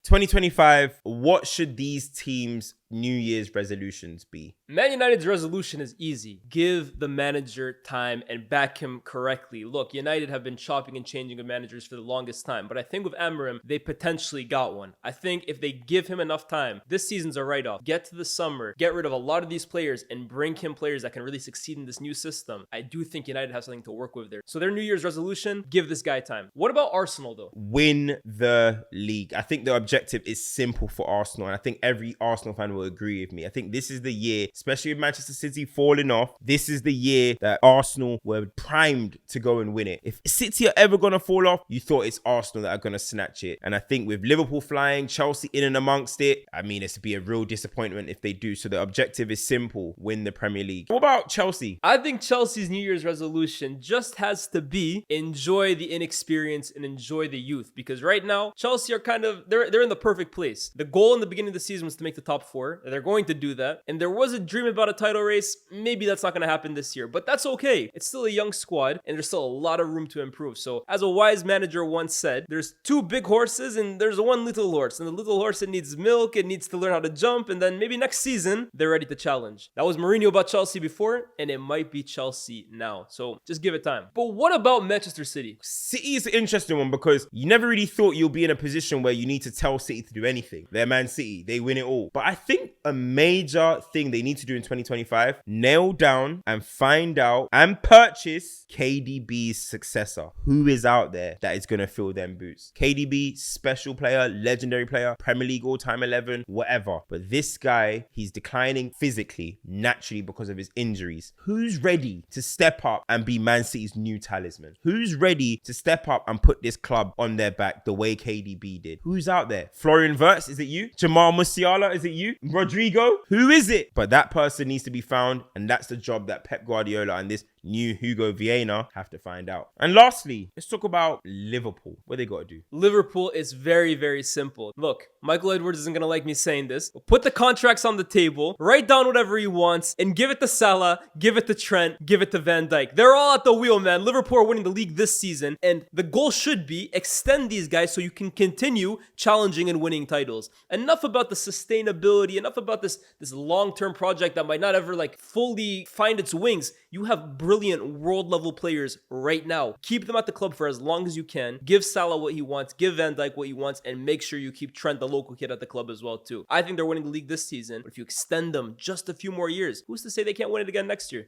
2025, what should these teams' New Year's resolutions be? Man United's resolution is easy. Give the manager time and back him correctly. Look, United have been chopping and changing with managers for the longest time, but I think with Amorim, they potentially got one. I think if they give him enough time, this season's a write-off. Get to the summer, get rid of a lot of these players, and bring him players that can really succeed in this new system. I do think United has something to work with there. So their New Year's resolution, give this guy time. What about Arsenal, though? Win the league. I think the objective is simple for Arsenal, and I think every Arsenal fan will agree with me. I think this is the year, especially with Manchester City falling off, this is the year that Arsenal were primed to go and win it. If City are ever going to fall off, you thought it's Arsenal that are going to snatch it. And I think with Liverpool flying, Chelsea in and amongst it, I mean, it's to be a real disappointment if they do. So the objective is simple, win the Premier League. What about Chelsea? I think Chelsea's New Year's resolution just has to be enjoy the inexperience and enjoy the youth, because right now Chelsea are kind of, they're in the perfect place. The goal in the beginning of the season was to make the top four. They're going to do that. And there was a dream about a title race. Maybe that's not going to happen this year, but that's okay. It's still a young squad and there's still a lot of room to improve. So as a wise manager once said, there's two big horses and there's one little horse, and the little horse, it needs milk, it needs to learn how to jump, and then maybe next season they're ready to challenge. That was Mourinho about Chelsea before, and it might be Chelsea now. So just give it time. But what about Manchester City? City is an interesting one because you never really thought you'll be in a position where you need to tell City to do anything. They're Man City. They win it all. But I think a major thing they need to do in 2025, nail down and find out and purchase KDB's successor. Who is out there that is going to fill them boots? KDB, special player, legendary player, Premier League all-time 11, whatever. But this guy, he's declining physically, naturally because of his injuries. Who's ready to step up and be Man City's new talisman? Who's ready to step up and put this club on their back the way KDB did? Who's out there? Florian Wirtz, is it you? Jamal Musiala, is it you? Rodrigo? Who is it? But that person needs to be found, and that's the job that Pep Guardiola and this new Hugo Viana have to find out. And lastly, let's talk about Liverpool. What they got to do? Liverpool is very, very simple. Look, Michael Edwards isn't going to like me saying this, but put the contracts on the table, write down whatever he wants, and give it to Salah, give it to Trent, give it to Van Dijk. They're all at the wheel, man. Liverpool are winning the league this season, and the goal should be extend these guys so you can continue challenging and winning titles. Enough about the sustainability, enough about this long-term project that might not ever fully find its wings. You have brilliant world-level players right now. Keep them at the club for as long as you can. Give Salah what he wants. Give Van Dijk what he wants. And make sure you keep Trent, the local kid, at the club as well, too. I think they're winning the league this season. But if you extend them just a few more years, who's to say they can't win it again next year?